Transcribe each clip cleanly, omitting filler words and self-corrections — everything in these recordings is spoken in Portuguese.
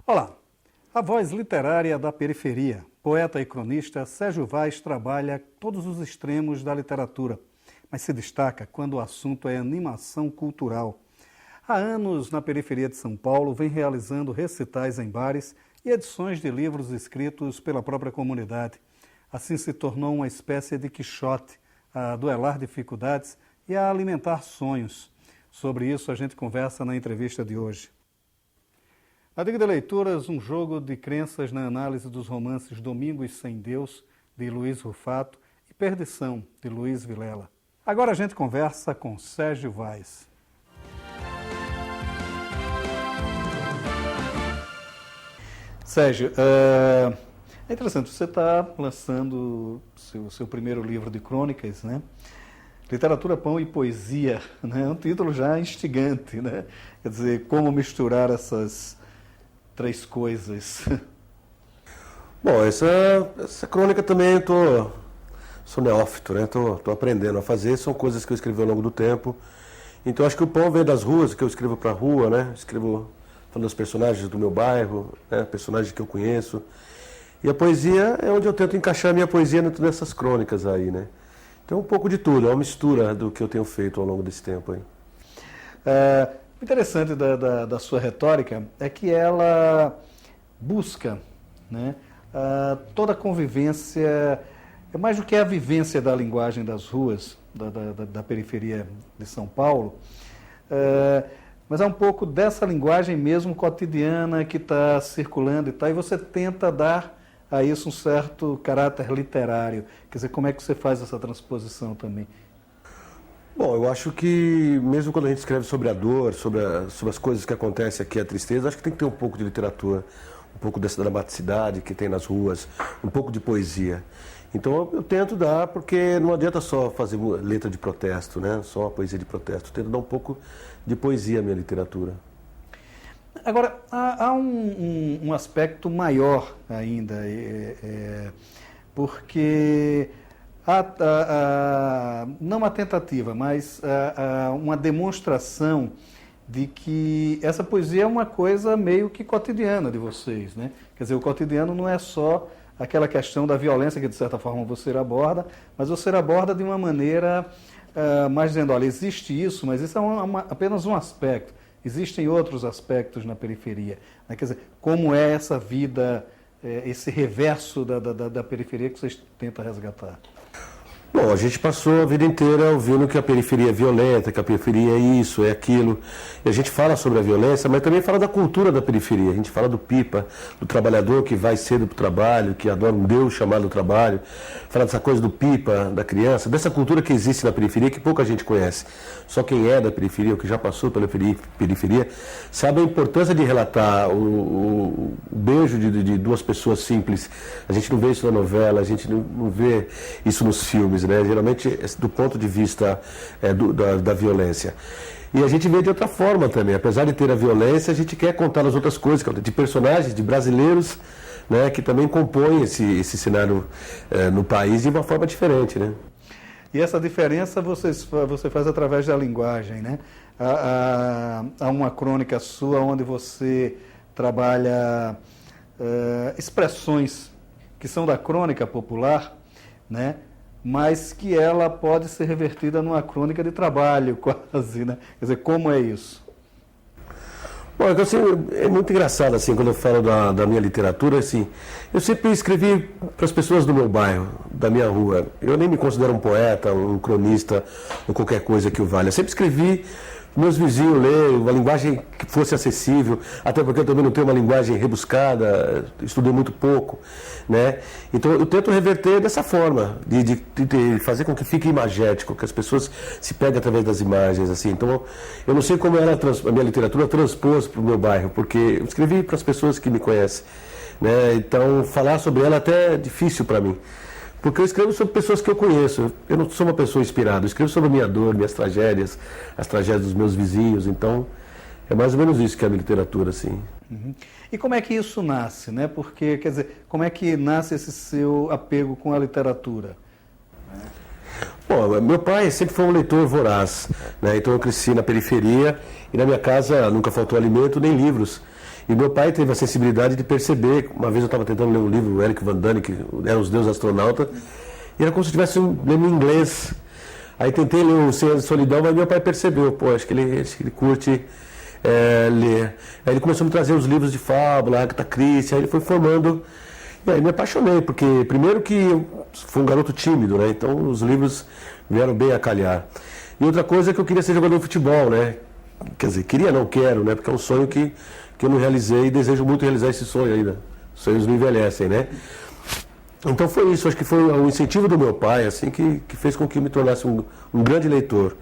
Olá, a voz literária da periferia, poeta e cronista Sérgio Vaz trabalha todos os extremos da literatura, mas se destaca quando o assunto é animação cultural. Há anos, na periferia de São Paulo, vem realizando recitais em bares e edições de livros escritos pela própria comunidade. Assim se tornou uma espécie de Quixote, a duelar dificuldades e a alimentar sonhos. Sobre isso a gente conversa na entrevista de hoje. Na Dica de Leituras, um jogo de crenças na análise dos romances Domingos Sem Deus, de Luiz Rufato, e Perdição, de Luiz Vilela. Agora a gente conversa com Sérgio Vaz. Sérgio, é interessante, você está lançando o seu primeiro livro de crônicas, né? Literatura, Pão e Poesia, né? É um título já instigante, né? Quer dizer, como misturar essas três coisas. Bom, essa crônica também sou neófito, né? Tô aprendendo a fazer, são coisas que eu escrevi ao longo do tempo. Então acho que o pão vem das ruas, que eu escrevo para a rua, né? Escrevo falando dos personagens do meu bairro, né? Personagens que eu conheço. E a poesia é onde eu tento encaixar a minha poesia dentro dessas crônicas aí, né? Então um pouco de tudo, é uma mistura do que eu tenho feito ao longo desse tempo aí. O interessante da sua retórica é que ela busca, né, toda a convivência, é mais do que a vivência da linguagem das ruas, da periferia de São Paulo, mas é um pouco dessa linguagem mesmo cotidiana que está circulando e tal, e você tenta dar a isso um certo caráter literário. Quer dizer, como é que você faz essa transposição também? Bom, eu acho que mesmo quando a gente escreve sobre a dor, sobre as coisas que acontecem aqui, a tristeza, acho que tem que ter um pouco de literatura, um pouco dessa dramaticidade que tem nas ruas, um pouco de poesia. Então eu tento dar, porque não adianta só fazer letra de protesto, né? Só uma poesia de protesto. Eu tento dar um pouco de poesia à minha literatura. Agora, há um aspecto maior ainda, porque não uma tentativa, mas uma demonstração de que essa poesia é uma coisa meio que cotidiana de vocês, né? Quer dizer, o cotidiano não é só aquela questão da violência que, de certa forma, você aborda, mas você aborda de uma maneira mais dizendo, olha, existe isso, mas isso é apenas um aspecto. Existem outros aspectos na periferia, né? Quer dizer, como é essa vida, esse reverso da periferia que vocês tentam resgatar? Bom, a gente passou a vida inteira ouvindo que a periferia é violenta, que a periferia é isso, é aquilo. E a gente fala sobre a violência, mas também fala da cultura da periferia. A gente fala do pipa, do trabalhador que vai cedo para o trabalho, que adora um Deus chamado trabalho. Fala dessa coisa do pipa, da criança, dessa cultura que existe na periferia que pouca gente conhece. Só quem é da periferia, ou que já passou pela periferia, sabe a importância de relatar o beijo de duas pessoas simples. A gente não vê isso na novela, a gente não vê isso nos filmes, né? Geralmente do ponto de vista da violência. E a gente vê de outra forma também. Apesar de ter a violência, a gente quer contar as outras coisas, de personagens, de brasileiros, né, que também compõem esse cenário no país de uma forma diferente, né? E essa diferença você faz através da linguagem, né? Há uma crônica sua onde você trabalha expressões que são da crônica popular, né? Mas que ela pode ser revertida numa crônica de trabalho, quase, né? Quer dizer, como é isso? Bom, assim, é muito engraçado, assim, quando eu falo da minha literatura, assim, eu sempre escrevi para as pessoas do meu bairro, da minha rua. Eu nem me considero um poeta, um cronista, ou qualquer coisa que o valha. Eu sempre escrevi meus vizinhos lerem, uma linguagem que fosse acessível, até porque eu também não tenho uma linguagem rebuscada, estudei muito pouco, né? Então eu tento reverter dessa forma, de fazer com que fique imagético, que as pessoas se peguem através das imagens, assim. Então eu não sei como era a minha literatura transpôs para o meu bairro, porque eu escrevi para as pessoas que me conhecem, né? Então falar sobre ela até é difícil para mim. Porque eu escrevo sobre pessoas que eu conheço. Eu não sou uma pessoa inspirada. Eu escrevo sobre a minha dor, minhas tragédias, as tragédias dos meus vizinhos. Então, é mais ou menos isso que é a minha literatura, assim. Uhum. E como é que isso nasce, né? Porque, quer dizer, como é que nasce esse seu apego com a literatura? Bom, meu pai sempre foi um leitor voraz, né? Então eu cresci na periferia e na minha casa nunca faltou alimento nem livros. E meu pai teve a sensibilidade de perceber, uma vez eu estava tentando ler um livro, o Eric Van Dane, que era Os Deuses Astronautas, e era como se estivesse lendo em inglês. Aí tentei ler o 100 Anos de Solidão, mas meu pai percebeu, pô, acho que ele curte ler. Aí ele começou a me trazer os livros de fábula, Agatha Christie, aí ele foi formando. E aí me apaixonei, porque primeiro que eu fui um garoto tímido, né? Então os livros vieram bem a calhar. E outra coisa é que eu queria ser jogador de futebol, né? Quer dizer, queria não quero, né? Porque é um sonho que eu não realizei e desejo muito realizar esse sonho ainda. Os sonhos não envelhecem, né? Então foi isso, acho que foi o incentivo do meu pai, assim, que fez com que eu me tornasse um grande leitor.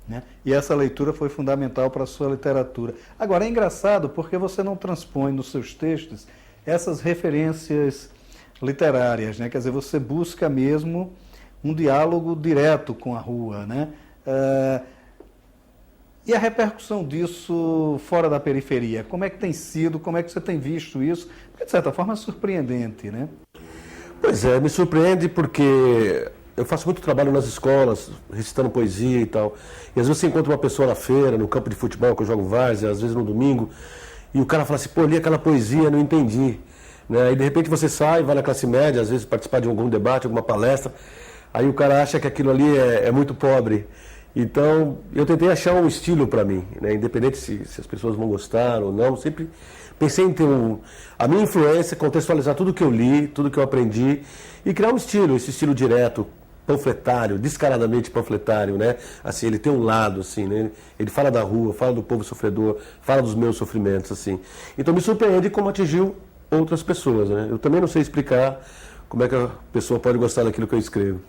Né? E essa leitura foi fundamental para a sua literatura. Agora, é engraçado porque você não transpõe nos seus textos essas referências literárias, né? Quer dizer, você busca mesmo um diálogo direto com a rua, né? E a repercussão disso fora da periferia? Como é que tem sido? Como é que você tem visto isso? Porque, de certa forma, é surpreendente, né? Pois é, me surpreende porque eu faço muito trabalho nas escolas, recitando poesia e tal. E às vezes você encontra uma pessoa na feira, no campo de futebol, que eu jogo várzea, às vezes no domingo, e o cara fala assim, pô, li aquela poesia, não entendi. Né? E de repente você sai, vai na classe média, às vezes participar de algum debate, alguma palestra, aí o cara acha que aquilo ali é muito pobre. Então, eu tentei achar um estilo para mim, né? Independente se as pessoas vão gostar ou não, sempre pensei em ter a minha influência, contextualizar tudo que eu li, tudo que eu aprendi e criar um estilo, esse estilo direto, panfletário, descaradamente panfletário, né? Assim, ele tem um lado, assim, né? Ele fala da rua, fala do povo sofredor, fala dos meus sofrimentos, assim. Então me surpreende como atingiu outras pessoas, né? Eu também não sei explicar como é que a pessoa pode gostar daquilo que eu escrevo.